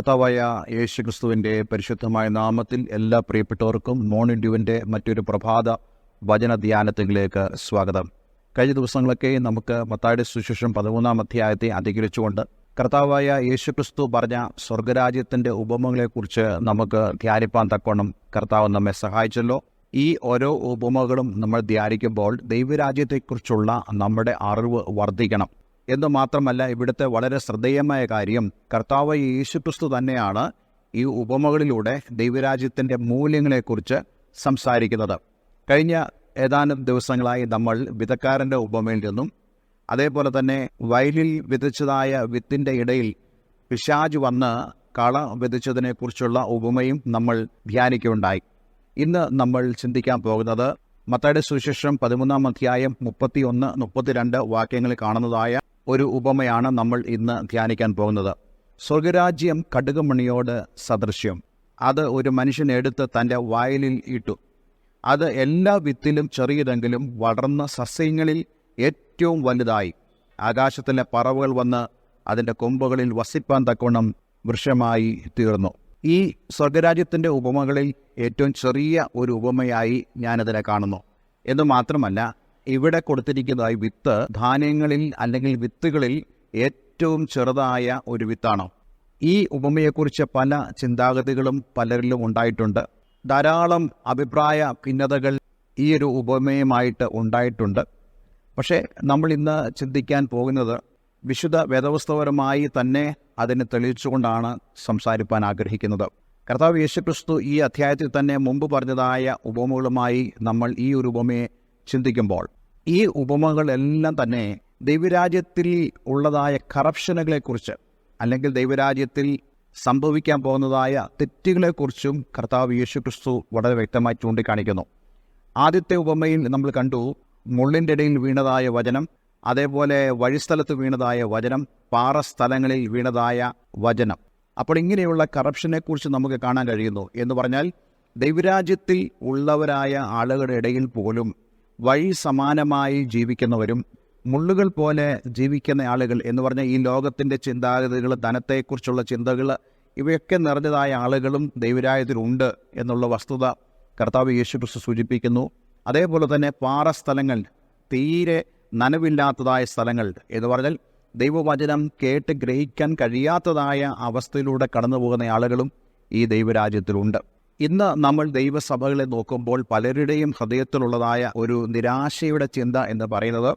കർത്താവായ യേശുക്രിസ്തുവിൻ്റെ പരിശുദ്ധമായ നാമത്തിൽ എല്ലാ പ്രിയപ്പെട്ടവർക്കും മോർണിംഗ് ഡ്യൂവിൻ്റെ മറ്റൊരു പ്രഭാത വചന ധ്യാനത്തിലേക്ക് സ്വാഗതം. കഴിഞ്ഞ ദിവസങ്ങളൊക്കെ നമുക്ക് മത്തായിയുടെ സുവിശേഷം 13-ാം അധ്യായത്തെ അധികരിച്ചുകൊണ്ട് കർത്താവായ യേശുക്രിസ്തു പറഞ്ഞ സ്വർഗരാജ്യത്തിൻ്റെ ഉപമകളെക്കുറിച്ച് നമുക്ക് ധ്യാനിപ്പാൻ തക്കോണം കർത്താവ് നമ്മെ സഹായിച്ചല്ലോ. ഈ ഓരോ ഉപമകളും നമ്മൾ ധ്യാനിക്കുമ്പോൾ ദൈവരാജ്യത്തെക്കുറിച്ചുള്ള നമ്മുടെ അറിവ് വർദ്ധിക്കണം എന്ന് മാത്രമല്ല, ഇവിടുത്തെ വളരെ ശ്രദ്ധേയമായ കാര്യം കർത്താവ് യേശുക്രിസ്തു തന്നെയാണ് ഈ ഉപമകളിലൂടെ ദൈവരാജ്യത്തിൻ്റെ മൂല്യങ്ങളെക്കുറിച്ച് സംസാരിക്കുന്നത്. കഴിഞ്ഞ ഏതാനും ദിവസങ്ങളായി നമ്മൾ വിതക്കാരൻ്റെ ഉപമയിൽ നിന്നും അതേപോലെ തന്നെ വയലിൽ വിതച്ചതായ വിത്തിൻ്റെ ഇടയിൽ പിശാച് വന്ന് കള വിതച്ചതിനെക്കുറിച്ചുള്ള ഉപമയും നമ്മൾ ധ്യാനിക്കുകയുണ്ടായി. ഇന്ന് നമ്മൾ ചിന്തിക്കാൻ പോകുന്നത് മത്തായിയുടെ സുവിശേഷം 13-ാം അധ്യായം 31-32 വാക്യങ്ങളിൽ കാണുന്നതായ ഒരു ഉപമയാണ് നമ്മൾ ഇന്ന് ധ്യാനിക്കാൻ പോകുന്നത്. സ്വർഗരാജ്യം കടുകുമണിയോട് സദൃശ്യം. അത് ഒരു മനുഷ്യൻ എടുത്ത് തൻ്റെ വയലിൽ ഇട്ടു. അത് എല്ലാ വിത്തിലും ചെറിയതെങ്കിലും വളർന്ന സസ്യങ്ങളിൽ ഏറ്റവും വലുതായി ആകാശത്തിലെ പറവകൾ വന്ന് അതിൻ്റെ കൊമ്പുകളിൽ വസിപ്പാൻ തക്കവണ്ണം വൃക്ഷമായി തീർന്നു. ഈ സ്വർഗരാജ്യത്തിൻ്റെ ഉപമകളിൽ ഏറ്റവും ചെറിയ ഒരു ഉപമയായി ഞാനതിനെ കാണുന്നു. എന്ന് മാത്രമല്ല, ഇവിടെ കൊടുത്തിരിക്കുന്നതായി വിത്ത് ധാന്യങ്ങളിൽ അല്ലെങ്കിൽ വിത്തുകളിൽ ഏറ്റവും ചെറുതായ ഒരു വിത്താണ്. ഈ ഉപമയെക്കുറിച്ച് പല ചിന്താഗതികളും പലരിലും ഉണ്ടായിട്ടുണ്ട്. ധാരാളം അഭിപ്രായ ഭിന്നതകൾ ഈ ഒരു ഉപമയുമായിട്ട് ഉണ്ടായിട്ടുണ്ട്. പക്ഷേ നമ്മൾ ഇന്ന് ചിന്തിക്കാൻ പോകുന്നത് വിശുദ്ധ വേദപുസ്തകപരമായി തന്നെ അതിനെ തെളിയിച്ചുകൊണ്ടാണ് സംസാരിപ്പാൻ ആഗ്രഹിക്കുന്നത്. കർത്താവ് യേശുക്രിസ്തു ഈ അധ്യായത്തിൽ തന്നെ മുമ്പ് പറഞ്ഞതായ ഉപമകളുമായി നമ്മൾ ഈ ഒരു ഉപമയെ ചിന്തിക്കുമ്പോൾ ഈ ഉപമകളെല്ലാം തന്നെ ദൈവരാജ്യത്തിൽ ഉള്ളതായ കറപ്ഷനുകളെക്കുറിച്ച് അല്ലെങ്കിൽ ദൈവരാജ്യത്തിൽ സംഭവിക്കാൻ പോകുന്നതായ തെറ്റുകളെക്കുറിച്ചും കർത്താവ് യേശുക്രിസ്തു വളരെ വ്യക്തമായി ചൂണ്ടിക്കാണിക്കുന്നു. ആദ്യത്തെ ഉപമയിൽ നമ്മൾ കണ്ടു മുള്ളിൻ്റെ ഇടയിൽ വീണതായ വചനം, അതേപോലെ വഴിസ്ഥലത്ത് വീണതായ വചനം, പാറസ്ഥലങ്ങളിൽ വീണതായ വചനം. അപ്പോൾ ഇങ്ങനെയുള്ള കറപ്ഷനെക്കുറിച്ച് നമുക്ക് കാണാൻ കഴിയുന്നു. എന്ന് പറഞ്ഞാൽ ദൈവരാജ്യത്തിൽ ഉള്ളവരായ ആളുകളുടെ ഇടയിൽ പോലും വഴി സമാനമായി ജീവിക്കുന്നവരും മുള്ളുകൾ പോലെ ജീവിക്കുന്ന ആളുകൾ എന്ന് പറഞ്ഞാൽ ഈ ലോകത്തിൻ്റെ ചിന്താഗതികൾ, ധനത്തെക്കുറിച്ചുള്ള ചിന്തകൾ, ഇവയൊക്കെ നിറഞ്ഞതായ ആളുകളും ദൈവരാജ്യത്തിലുണ്ട് എന്നുള്ള വസ്തുത കർത്താവ് യേശുക്രിസ്തു സൂചിപ്പിക്കുന്നു. അതേപോലെ തന്നെ പാറസ്ഥലങ്ങൾ, തീരെ നനവില്ലാത്തതായ സ്ഥലങ്ങൾ എന്ന് പറഞ്ഞാൽ ദൈവവചനം കേട്ട് ഗ്രഹിക്കാൻ കഴിയാത്തതായ അവസ്ഥയിലൂടെ കടന്നു പോകുന്ന ആളുകളും ഈ ദൈവരാജ്യത്തിലുണ്ട്. ഇന്ന് നമ്മൾ ദൈവസഭകളെ നോക്കുമ്പോൾ പലരുടെയും ഹൃദയത്തിലുള്ളതായ ഒരു നിരാശയുടെ ചിന്ത എന്ന് പറയുന്നത്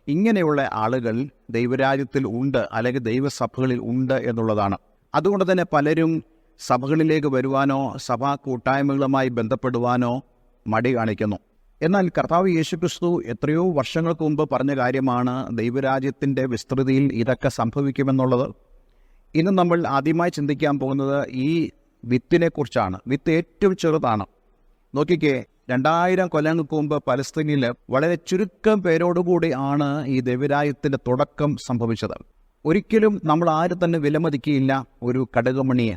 ഇങ്ങനെയുള്ള ആളുകൾ ദൈവരാജ്യത്തിൽ ഉണ്ട് അല്ലെങ്കിൽ ദൈവസഭകളിൽ ഉണ്ട് എന്നുള്ളതാണ്. അതുകൊണ്ട് തന്നെ പലരും സഭകളിലേക്ക് വരുവാനോ സഭാ കൂട്ടായ്മകളുമായി ബന്ധപ്പെടുവാനോ മടി കാണിക്കുന്നു. എന്നാൽ കർത്താവ് യേശുക്രിസ്തു എത്രയോ വർഷങ്ങൾക്ക് മുമ്പ് പറഞ്ഞ കാര്യമാണ് ദൈവരാജ്യത്തിൻ്റെ വിസ്തൃതിയിൽ ഇതൊക്കെ സംഭവിക്കുമെന്നുള്ളത്. ഇന്ന് നമ്മൾ ആദ്യമായി ചിന്തിക്കാൻ പോകുന്നത് ഈ വിത്തിനെക്കുറിച്ചാണ്. വിത്ത് ഏറ്റവും ചെറുതാണ്. നോക്കിക്കേ, 2000 കൊല്ലങ്ങൾക്ക് മുമ്പ് പലസ്തീനിൽ വളരെ ചുരുക്കം പേരോടുകൂടി ആണ് ഈ ദൈവരാജ്യത്തിൻ്റെ തുടക്കം സംഭവിച്ചത്. ഒരിക്കലും നമ്മൾ ആരും തന്നെ വിലമതിക്കുകയില്ല ഒരു കടുകുമണിയെ.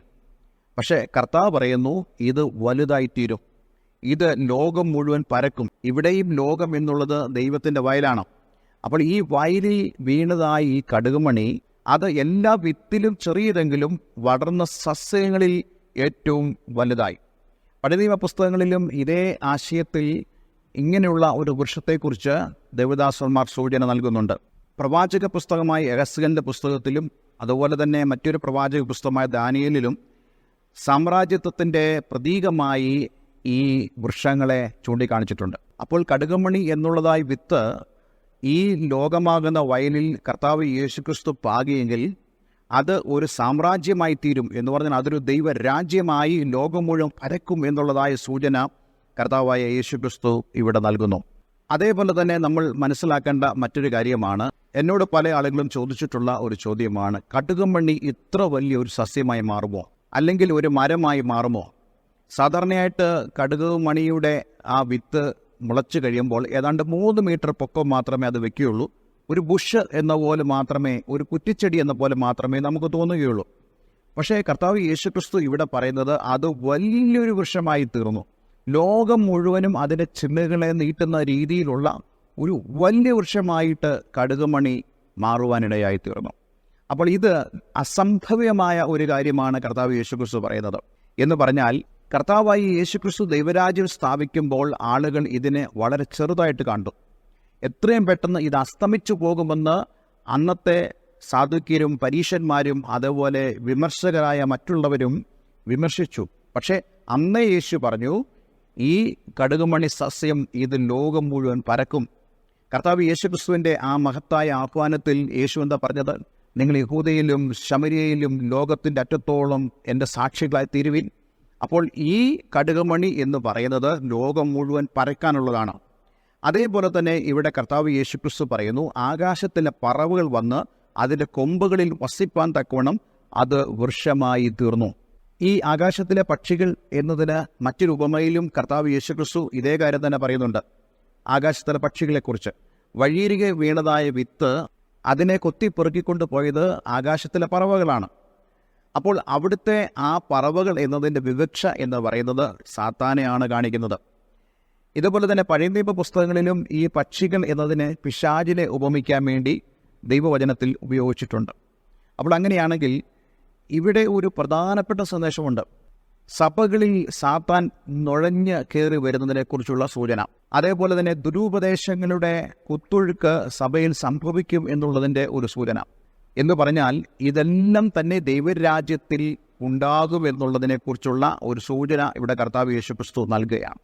പക്ഷേ കർത്താവ് പറയുന്നു ഇത് വലുതായിത്തീരും, ഇത് ലോകം മുഴുവൻ പരക്കും. ഇവിടെയും ലോകം എന്നുള്ളത് ദൈവത്തിൻ്റെ വയലാണ്. അപ്പോൾ ഈ വയലിൽ വീണതായി ഈ കടുകുമണി അത് എല്ലാ വിത്തിലും ചെറിയതെങ്കിലും വളർന്ന സസ്യങ്ങളിൽ ഏറ്റവും വലുതായി. പഴയ നിയമ പുസ്തകങ്ങളിലും ഇതേ ആശയത്തിൽ ഇങ്ങനെയുള്ള ഒരു വൃക്ഷത്തെക്കുറിച്ച് ദേവദാസന്മാർ സൂചന നൽകുന്നുണ്ട്. പ്രവാചക പുസ്തകമായ യെഹെസ്കേലിൻ്റെ പുസ്തകത്തിലും അതുപോലെ തന്നെ മറ്റൊരു പ്രവാചക പുസ്തകമായ ദാനിയേലിലും സാമ്രാജ്യത്വത്തിൻ്റെ പ്രതീകമായി ഈ വൃക്ഷങ്ങളെ ചൂണ്ടിക്കാണിച്ചിട്ടുണ്ട്. അപ്പോൾ കടുകുമണി എന്നുള്ളതായി വിത്ത് ഈ ലോകമാകുന്ന വയലിൽ കർത്താവ് യേശുക്രിസ്തു പാകിയെങ്കിൽ അത് ഒരു സാമ്രാജ്യമായി തീരും എന്ന് പറഞ്ഞാൽ അതൊരു ദൈവരാജ്യമായി ലോകം മുഴുവൻ പരക്കും എന്നുള്ളതായ സൂചന കർത്താവായ യേശുക്രിസ്തു ഇവിടെ നൽകുന്നു. അതേപോലെ തന്നെ നമ്മൾ മനസ്സിലാക്കേണ്ട മറ്റൊരു കാര്യമാണ്, എന്നോട് പല ആളുകളും ചോദിച്ചിട്ടുള്ള ഒരു ചോദ്യമാണ്, കടുകുമണി ഇത്ര വലിയൊരു സസ്യമായി മാറുമോ അല്ലെങ്കിൽ ഒരു മരമായി മാറുമോ? സാധാരണയായിട്ട് കടുകുമണിയുടെ ആ വിത്ത് മുളച്ചു കഴിയുമ്പോൾ ഏതാണ്ട് 3 മീറ്റർ പൊക്കം മാത്രമേ അത് വെക്കുകയുള്ളൂ. ഒരു ബുഷ് എന്ന പോലെ മാത്രമേ, ഒരു കുറ്റിച്ചെടി എന്ന പോലെ മാത്രമേ നമുക്ക് തോന്നുകയുള്ളൂ. പക്ഷേ കർത്താവ് യേശുക്രിസ്തു ഇവിടെ പറയുന്നത് അത് വലിയൊരു വൃക്ഷമായി തീർന്നു. ലോകം മുഴുവനും അതിൻ്റെ ചില്ലകളെ നീട്ടുന്ന രീതിയിലുള്ള ഒരു വലിയ വൃക്ഷമായിട്ട് കടുകുമണി മാറുവാനിടയായി തീർന്നു. അപ്പോൾ ഇത് അസംഭവ്യമായ ഒരു കാര്യമാണ് കർത്താവ് യേശുക്രിസ്തു പറയുന്നത്. എന്ന് പറഞ്ഞാൽ കർത്താവായി യേശുക്രിസ്തു ദൈവരാജ്യം സ്ഥാപിക്കുമ്പോൾ ആളുകൾ ഇതിനെ വളരെ ചെറുതായിട്ട് കണ്ടു. എത്രയും പെട്ടെന്ന് ഇത് അസ്തമിച്ചു പോകുമെന്ന് അന്നത്തെ സാധുക്യരും പരീശന്മാരും അതുപോലെ വിമർശകരായ മറ്റുള്ളവരും വിമർശിച്ചു. പക്ഷേ അന്നേ യേശു പറഞ്ഞു, ഈ കടുകുമണി സസ്യം ഇത് ലോകം മുഴുവൻ പരക്കും. കർത്താവ് യേശുക്രിസ്തുവിൻ്റെ ആ മഹത്തായ ആഹ്വാനത്തിൽ യേശു എന്താ പറഞ്ഞത്? നിങ്ങൾ യഹൂദയിലും ശമര്യയിലും ലോകത്തിൻ്റെ അറ്റത്തോളം എൻ്റെ സാക്ഷികളായി തീരുവിൻ. അപ്പോൾ ഈ കടുകുമണി എന്ന് പറയുന്നത് ലോകം മുഴുവൻ പരക്കാനുള്ളതാണ്. അതേപോലെ തന്നെ ഇവിടെ കർത്താവ് യേശുക്രിസ്തു പറയുന്നു, ആകാശത്തിലെ പറവുകൾ വന്ന് അതിൻ്റെ കൊമ്പുകളിൽ വസിപ്പാൻ തക്കവണ്ണം അത് വൃക്ഷമായി തീർന്നു. ഈ ആകാശത്തിലെ പക്ഷികൾ എന്നതിന് മറ്റൊരു ഉപമയിലും കർത്താവ് യേശുക്രിസ്തു ഇതേ കാര്യം തന്നെ പറയുന്നുണ്ട്. ആകാശത്തിലെ പക്ഷികളെക്കുറിച്ച് വഴിയരികെ വീണതായ വിത്ത് അതിനെ കൊത്തിപ്പെറുക്കിക്കൊണ്ട് പോയത് ആകാശത്തിലെ പറവകളാണ്. അപ്പോൾ അവിടുത്തെ ആ പറവകൾ എന്നതിൻ്റെ വിവക്ഷ എന്ന് പറയുന്നത് സാത്താനെയാണ് കാണിക്കുന്നത്. ഇതുപോലെ തന്നെ പഴയ നിയമ പുസ്തകങ്ങളിലും ഈ പക്ഷികൾ എന്നതിനെ പിശാചിനെ ഉപമിക്കാൻ വേണ്ടി ദൈവവചനത്തിൽ ഉപയോഗിച്ചിട്ടുണ്ട്. അപ്പോൾ അങ്ങനെയാണെങ്കിൽ ഇവിടെ ഒരു പ്രധാനപ്പെട്ട സന്ദേശമുണ്ട്. സഭകളിൽ സാത്താൻ നുഴഞ്ഞ് കയറി വരുന്നതിനെക്കുറിച്ചുള്ള സൂചന. അതേപോലെ തന്നെ ദുരുപദേശങ്ങളുടെ കുത്തൊഴുക്ക് സഭയിൽ സംഭവിക്കും എന്നുള്ളതിൻ്റെ ഒരു സൂചന. എന്ന് പറഞ്ഞാൽ ഇതെല്ലാം തന്നെ ദൈവരാജ്യത്തിൽ ഉണ്ടാകുമെന്നുള്ളതിനെക്കുറിച്ചുള്ള ഒരു സൂചന ഇവിടെ കർത്താവ് യേശുക്രിസ്തു നൽകുകയാണ്.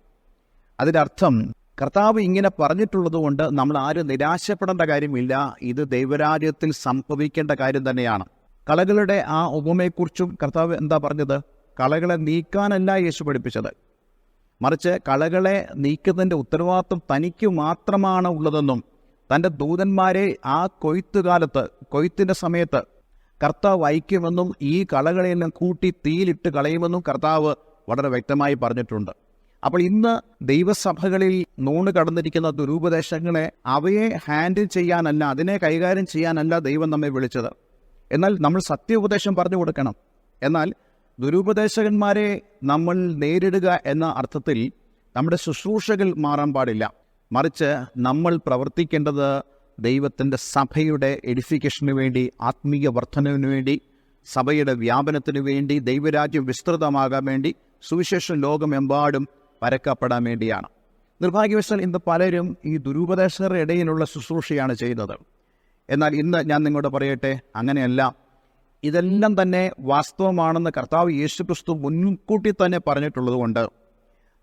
അതിൻ്റെ അർത്ഥം കർത്താവ് ഇങ്ങനെ പറഞ്ഞിട്ടുള്ളത് കൊണ്ട് നമ്മൾ ആരും നിരാശപ്പെടേണ്ട കാര്യമില്ല. ഇത് ദൈവരാജ്യത്തിൽ സംഭവിക്കേണ്ട കാര്യം തന്നെയാണ്. കളകളുടെ ആ ഉപമയെക്കുറിച്ചും കർത്താവ് എന്താ പറഞ്ഞത്? കളകളെ നീക്കാനല്ല യേശു പഠിപ്പിച്ചത്, മറിച്ച് കളകളെ നീക്കുന്നതിൻ്റെ ഉത്തരവാദിത്വം തനിക്ക് മാത്രമാണ് ഉള്ളതെന്നും തൻ്റെ ദൂതന്മാരെ ആ കൊയ്ത്തിൻ്റെ സമയത്ത് കർത്താവ് അയക്കുമെന്നും ഈ കളകളെല്ലാം കൂട്ടി തീയിലിട്ട് കളയുമെന്നും കർത്താവ് വളരെ വ്യക്തമായി പറഞ്ഞിട്ടുണ്ട്. അപ്പോൾ ഇന്ന് ദൈവസഭകളിൽ നൂണ് കടന്നിരിക്കുന്ന ദുരുപദേശങ്ങളെ അവയെ ഹാൻഡിൽ ചെയ്യാനല്ല, അതിനെ കൈകാര്യം ചെയ്യാനല്ല ദൈവം നമ്മെ വിളിച്ചത്. എന്നാൽ നമ്മൾ സത്യോപദേശം പറഞ്ഞു കൊടുക്കണം. എന്നാൽ ദുരുപദേശകന്മാരെ നമ്മൾ നേരിടുക എന്ന അർത്ഥത്തിൽ നമ്മുടെ ശുശ്രൂഷകൾ മാറാൻ പാടില്ല. മറിച്ച് നമ്മൾ പ്രവർത്തിക്കേണ്ടത് ദൈവത്തിൻ്റെ സഭയുടെ എഡിഫിക്കേഷന് വേണ്ടി, ആത്മീയ വർധനവിന് വേണ്ടി, സഭയുടെ വ്യാപനത്തിന് വേണ്ടി, ദൈവരാജ്യം വിസ്തൃതമാകാൻ വേണ്ടി, സുവിശേഷം ലോകമെമ്പാടും പരക്കപ്പെടാൻ വേണ്ടിയാണ്. നിർഭാഗ്യവശാൽ ഇന്ന് പലരും ഈ ദുരുപദേശകരുടെ ഇടയിലുള്ള ശുശ്രൂഷയാണ് ചെയ്യുന്നത്. എന്നാൽ ഇന്ന് ഞാൻ നിങ്ങളോട് പറയട്ടെ, അങ്ങനെയല്ല. ഇതെല്ലാം തന്നെ വാസ്തവമാണെന്ന് കർത്താവ് യേശുക്രിസ്തു മുൻകൂട്ടി തന്നെ പറഞ്ഞിട്ടുള്ളത് കൊണ്ട്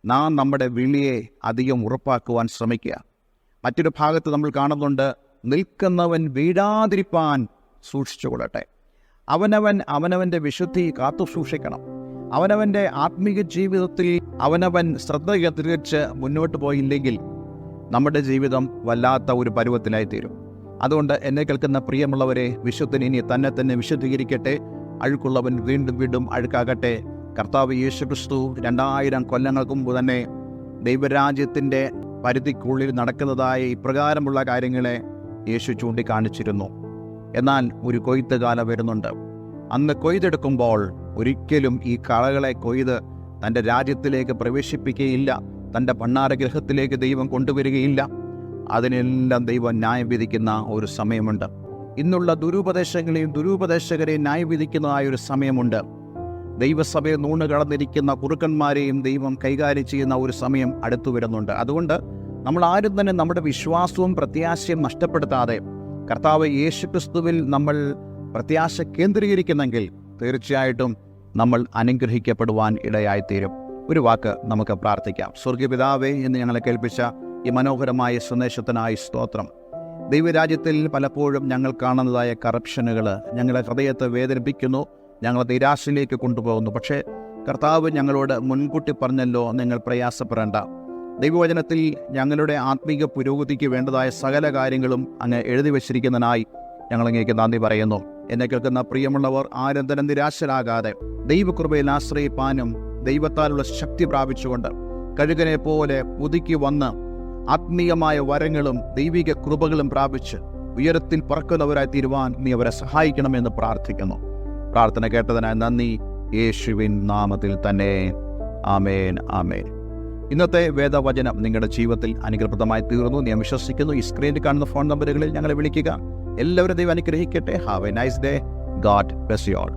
നാം നമ്മുടെ വിളിയെ അധികം ഉറപ്പാക്കുവാൻ ശ്രമിക്കുക. മറ്റൊരു ഭാഗത്ത് നമ്മൾ കാണുന്നുണ്ട്, നിൽക്കുന്നവൻ വീഴാതിരിപ്പാൻ സൂക്ഷിച്ചുകൊള്ളട്ടെ. അവനവൻ്റെ വിശുദ്ധി കാത്തു സൂക്ഷിക്കണം. അവനവൻ്റെ ആത്മീയ ജീവിതത്തിൽ അവനവൻ ശ്രദ്ധ കേന്ദ്രീകരിച്ച് മുന്നോട്ട് പോയില്ലെങ്കിൽ നമ്മുടെ ജീവിതം വല്ലാത്ത ഒരു പരുവത്തിലായിത്തീരും. അതുകൊണ്ട് എന്നെ കേൾക്കുന്ന പ്രിയമുള്ളവരെ, വിശുദ്ധൻ ഇനി തന്നെ വിശുദ്ധീകരിക്കട്ടെ. അഴുക്കുള്ളവൻ വീണ്ടും വീണ്ടും അഴുക്കാകട്ടെ. കർത്താവ് യേശുക്രിസ്തു 2000 കൊല്ലങ്ങൾക്ക് മുമ്പ് തന്നെ ദൈവരാജ്യത്തിൻ്റെ പരിധിക്കുള്ളിൽ നടക്കുന്നതായ ഇപ്രകാരമുള്ള കാര്യങ്ങളെ യേശു ചൂണ്ടിക്കാണിച്ചിരുന്നു. എന്നാൽ ഒരു കൊയ്ത്ത് കാലം വരുന്നുണ്ട്. അന്ന് കൊയ്തെടുക്കുമ്പോൾ ഒരിക്കലും ഈ കളകളെ കൊയ്ത് തൻ്റെ രാജ്യത്തിലേക്ക് പ്രവേശിപ്പിക്കുകയില്ല, തൻ്റെ ഭണ്ഡാരഗൃഹത്തിലേക്ക് ദൈവം കൊണ്ടുവരികയില്ല. അതിനെല്ലാം ദൈവം ന്യായം വിധിക്കുന്ന ഒരു സമയമുണ്ട്. ഇന്നുള്ള ദുരുപദേശങ്ങളെയും ദുരുപദേശകരെയും ന്യായം വിധിക്കുന്നതായ ഒരു സമയമുണ്ട്. ദൈവസഭയെ നൂണ് കടന്നിരിക്കുന്ന കുറുക്കന്മാരെയും ദൈവം കൈകാര്യം ചെയ്യുന്ന ഒരു സമയം അടുത്തു വരുന്നുണ്ട്. അതുകൊണ്ട് നമ്മൾ ആരും തന്നെ നമ്മുടെ വിശ്വാസവും പ്രത്യാശയും നഷ്ടപ്പെടുത്താതെ കർത്താവ് യേശുക്രിസ്തുവിൽ നമ്മൾ പ്രത്യാശ കേന്ദ്രീകരിക്കുന്നെങ്കിൽ തീർച്ചയായിട്ടും നമ്മൾ അനുഗ്രഹിക്കപ്പെടുവാൻ ഇടയായിത്തീരും. ഒരു വാക്ക് നമുക്ക് പ്രാർത്ഥിക്കാം. സ്വർഗീയപിതാവേ, എന്ന് ഞങ്ങളെ കേൾപ്പിച്ച ഈ മനോഹരമായ സന്ദേശത്തിനായി സ്തോത്രം. ദൈവരാജ്യത്തിൽ പലപ്പോഴും ഞങ്ങൾ കാണുന്നതായ കറപ്ഷനുകൾ ഞങ്ങളുടെ ഹൃദയത്തെ വേദനിപ്പിക്കുന്നു, ഞങ്ങളെ നിരാശയിലേക്ക് കൊണ്ടുപോകുന്നു. പക്ഷേ കർത്താവ് ഞങ്ങളോട് മുൻകൂട്ടി പറഞ്ഞല്ലോ, നിങ്ങൾ പ്രയാസപ്പെടേണ്ട. ദൈവവചനത്തിൽ ഞങ്ങളുടെ ആത്മീക പുരോഗതിക്ക് വേണ്ടതായ സകല കാര്യങ്ങളും അങ്ങ് എഴുതി വച്ചിരിക്കുന്നതിനായി ഞങ്ങളങ്ങേക്ക് നന്ദി പറയുന്നു. എന്നെ കേൾക്കുന്ന പ്രിയമുള്ളവർ ആരും തന്നെ നിരാശരാകാതെ ദൈവകൃപയിൽ ആശ്രയിപ്പാനും ദൈവത്താലുള്ള ശക്തി പ്രാപിച്ചുകൊണ്ട് കഴുകനെ പോലെ പുതുക്കി വന്ന് ആത്മീയമായ വരങ്ങളും ദൈവിക കൃപകളും പ്രാപിച്ച് ഉയരത്തിൽ പറക്കുന്നവരായി തീരുവാൻ നീ അവരെ സഹായിക്കണമെന്ന് പ്രാർത്ഥിക്കുന്നു. പ്രാർത്ഥന കേട്ടതിനായി നന്ദി. യേശുവിൻ നാമത്തിൽ തന്നെ. ആമേൻ, ആമേൻ. ഇന്നത്തെ വേദവചനം നിങ്ങളുടെ ജീവിതത്തിൽ അനുഗ്രഹപ്രദമായി തീർന്നു ഞാൻ വിശ്വസിക്കുന്നു. ഈ സ്ക്രീനിൽ കാണുന്ന ഫോൺ നമ്പറുകളിൽ ഞങ്ങളെ വിളിക്കുക. എല്ലാവരും ദൈവം അനുഗ്രഹിക്കട്ടെ. Have A nice day. God bless you all.